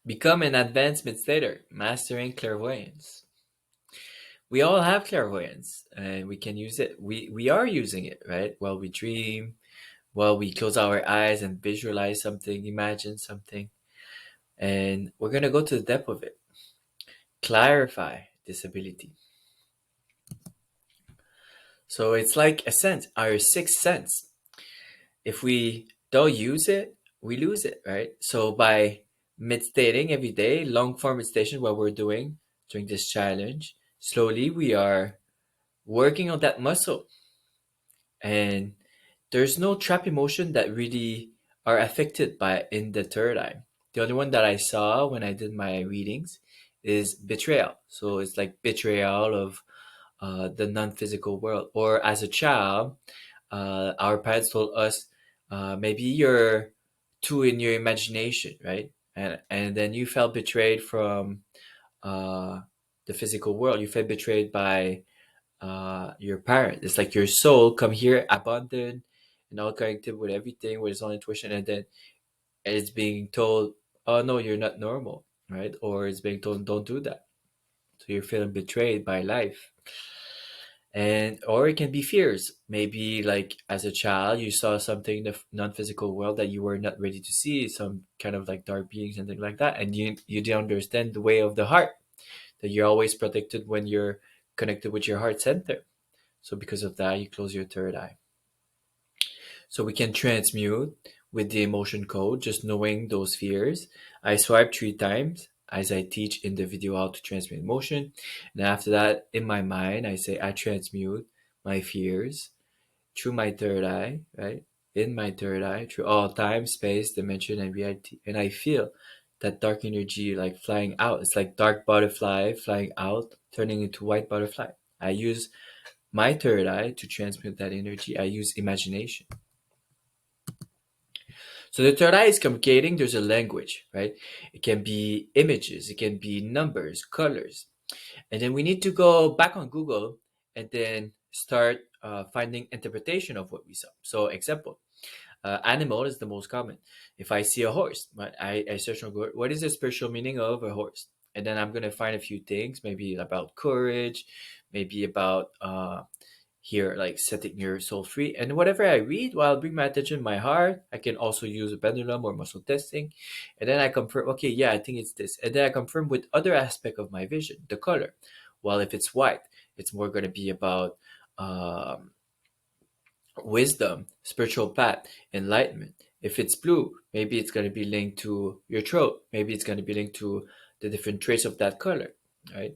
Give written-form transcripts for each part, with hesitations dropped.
Become an advanced meditator, mastering clairvoyance. We all have clairvoyance and we can use it. We are using it, right? While we dream, while we close our eyes and visualize something, imagine something. And we're going to go to the depth of it, clarify this ability. So it's like a sense, our sixth sense. If we don't use it, we lose it, right? So by meditating every day, long form meditation, what we're doing during this challenge, slowly we are working on that muscle. And there's no trap emotion that really are affected by in the third eye. The only one that I saw when I did my readings is betrayal. So it's like betrayal of the non-physical world. Or as a child, our parents told us maybe you're too in your imagination, right? And then you felt betrayed from uh, the physical world. You felt betrayed by your parent. It's like your soul come here abundant and all connected with everything, with its own intuition, and then it's being told, "Oh no, you're not normal," right? Or it's being told, "Don't do that." So you're feeling betrayed by life. And or it can be fears. Maybe like as a child, you saw something in the non-physical world that you were not ready to see, some kind of like dark beings and things like that, and you didn't understand the way of the heart. That you're always protected when you're connected with your heart center. So because of that, you close your third eye. So we can transmute with the emotion code, just knowing those fears. I swipe 3 times as I teach in the video how to transmute emotion. And after that, in my mind, I say I transmute my fears through my third eye, right? In my third eye, through all time, space, dimension, and reality. And I feel that dark energy like flying out. It's like dark butterfly flying out, turning into white butterfly. I use my third eye to transmute that energy. I use imagination. So the third eye is communicating. There's a language, right? It can be images, it can be numbers, colors. And then we need to go back on Google and then start finding interpretation of what we saw. So example, animal is the most common. If I see a horse, right, I search on Google, what is the spiritual meaning of a horse? And then I'm going to find a few things, maybe about courage, maybe about here like setting your soul free. And whatever I read, while bring my attention my heart, I can also use a pendulum or muscle testing. And then I confirm, okay, yeah, I think it's this. And then I confirm with other aspect of my vision, the color. Well, if it's white, it's more going to be about um, wisdom, spiritual path, enlightenment. If it's blue, maybe it's going to be linked to your throat. Maybe it's going to be linked to the different traits of that color, right?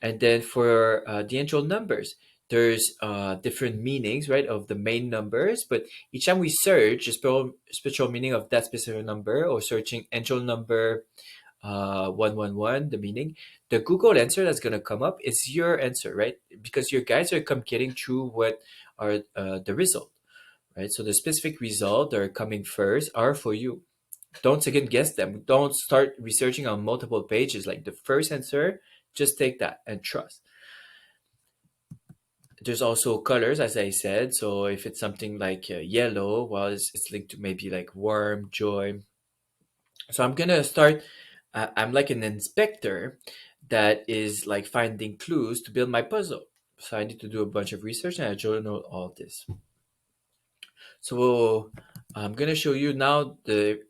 And then for the angel numbers, there's different meanings, right, of the main numbers. But each time we search the spiritual meaning of that specific number, or searching angel number 111, the meaning, the Google answer that's going to come up is your answer, right? Because your guides are communicating through what are the result, right? So the specific result that are coming first are for you. Don't second guess them. Don't start researching on multiple pages. Like the first answer, just take that and trust. There's also colors, as I said. So if it's something like yellow, well, it's linked to maybe like warm, joy. So I'm gonna start. I'm like an inspector that is like finding clues to build my puzzle. So I need to do a bunch of research and I journal all this. So I'm gonna show you now the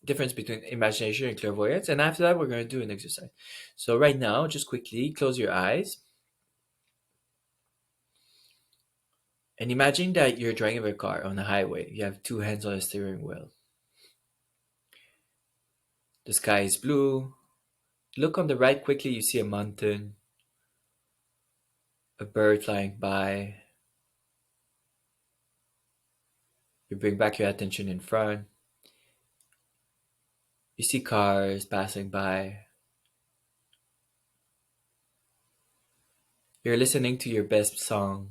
difference between imagination and clairvoyance, and after that we're gonna do an exercise. So right now, just quickly close your eyes and imagine that you're driving a car on a highway. You have two hands on the steering wheel. The sky is blue. Look on the right quickly. You see a mountain, a bird flying by. You bring back your attention in front. You see cars passing by. You're listening to your best song.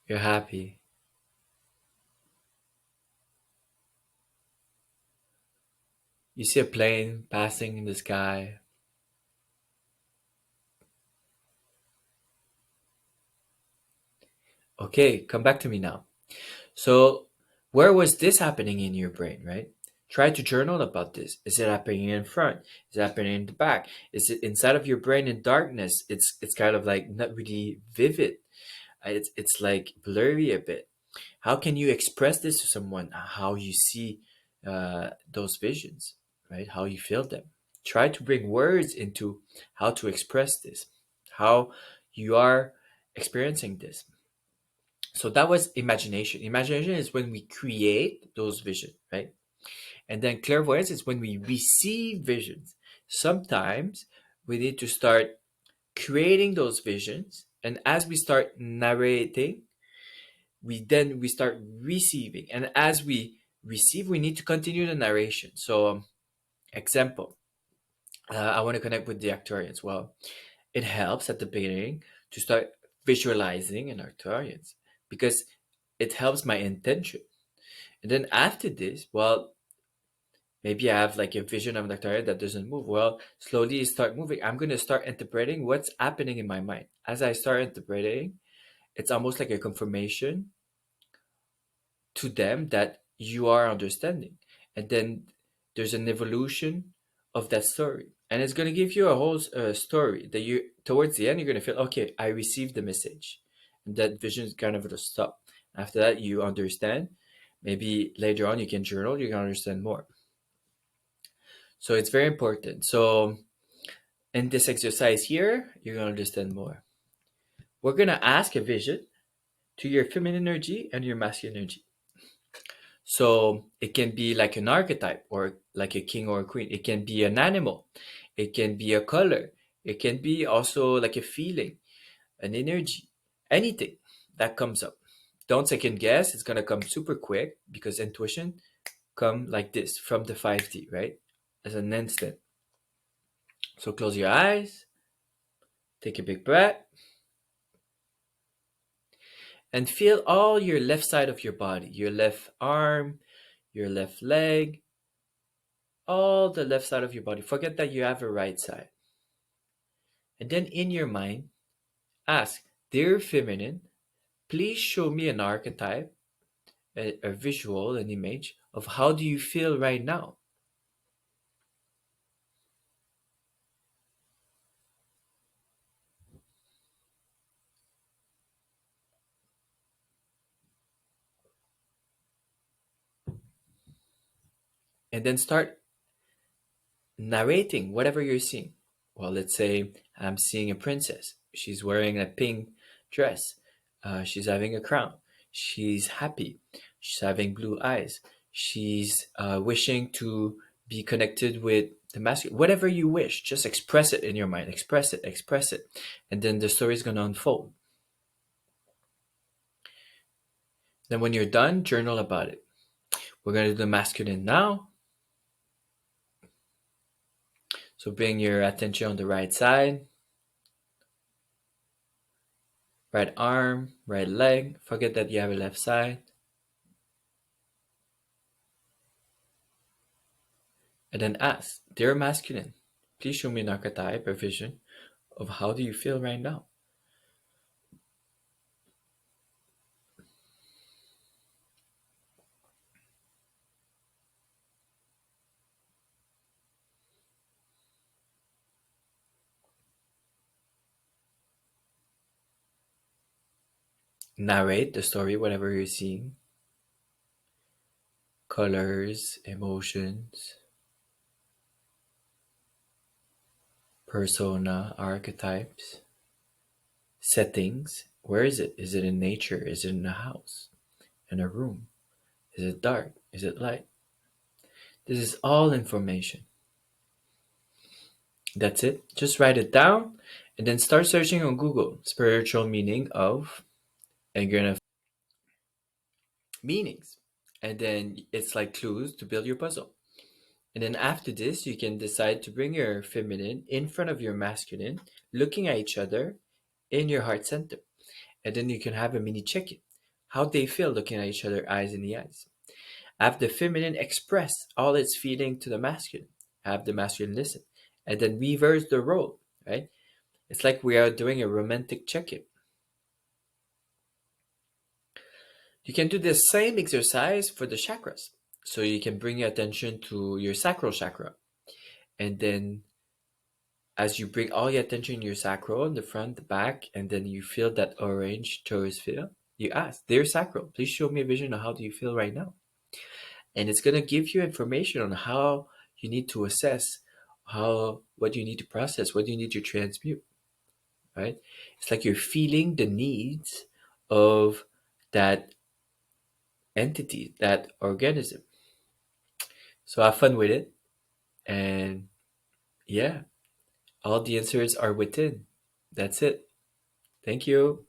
You're happy. You see a plane passing in the sky. Okay, come back to me now. So Where was this happening in your brain, right? Try to journal about this. Is it happening in front? Is it happening in the back? Is it inside of your brain in darkness? It's kind of like not really vivid. It's like blurry a bit. How can you express this to someone? How you see those visions, right? How you feel them. Try to bring words into how to express this, how you are experiencing this. So that was imagination. Imagination is when we create those visions, right? And then clairvoyance is when we receive visions. Sometimes we need to start creating those visions, and as we start narrating, we start receiving, and as we receive, we need to continue the narration. So, example, I want to connect with the Arcturians. Well, it helps at the beginning to start visualizing an Arcturians because it helps my intention. And then after this, well, maybe I have like a vision of an Arcturian that doesn't move. Well, slowly start moving. I'm going to start interpreting what's happening in my mind. As I start interpreting, it's almost like a confirmation to them that you are understanding. And then there's an evolution of that story. And it's going to give you a whole story that you, towards the end, you're going to feel, okay, I received the message. And that vision is kind of going to stop. After that, you understand. Maybe later on, you can journal, you can understand more. So it's very important. So in this exercise here, you're going to understand more. We're going to ask a vision to your feminine energy and your masculine energy. So it can be like an archetype or like a king or a queen. It can be an animal. It can be a color. It can be also like a feeling, an energy, anything that comes up. Don't second guess. It's going to come super quick because intuition come like this from the 5D, right? As an instant. So close your eyes, take a big breath, and feel all your left side of your body, your left arm, your left leg, all the left side of your body. Forget that you have a right side. And then in your mind, ask, Dear Feminine, please show me an archetype, a visual, an image of how do you feel right now? And then start narrating whatever you're seeing. Well, let's say I'm seeing a princess. She's wearing a pink dress. She's having a crown. She's happy. She's having blue eyes. She's wishing to be connected with the masculine. Whatever you wish, just express it in your mind. Express it. And then the story is going to unfold. Then when you're done, journal about it. We're going to do the masculine now. So bring your attention on the right side. Right arm, right leg. Forget that you have a left side. And then ask, Dear Masculine, please show me an archetype or vision of how do you feel right now? Narrate the story, whatever you're seeing. Colors, emotions, persona, archetypes, settings. Where is it? Is it in nature? Is it in a house? In a room? Is it dark? Is it light? This is all information. That's it. Just write it down and then start searching on Google. Spiritual meaning of, and you're gonna meanings. And then it's like clues to build your puzzle. And then after this, you can decide to bring your feminine in front of your masculine, looking at each other in your heart center. And then you can have a mini check in. How they feel looking at each other, eyes in the eyes. Have the feminine express all its feeling to the masculine. Have the masculine listen. And then reverse the role, right? It's like we are doing a romantic check in. You can do the same exercise for the chakras. So you can bring your attention to your sacral chakra. And then as you bring all your attention in your sacral, in the front, the back, and then you feel that orange torus field, you ask, dear sacral, please show me a vision of how do you feel right now? And it's going to give you information on how you need to assess what you need to process, what you need to transmute, right? It's like you're feeling the needs of that entity, that organism. So have fun with it. And yeah, all the answers are within. That's it. Thank you.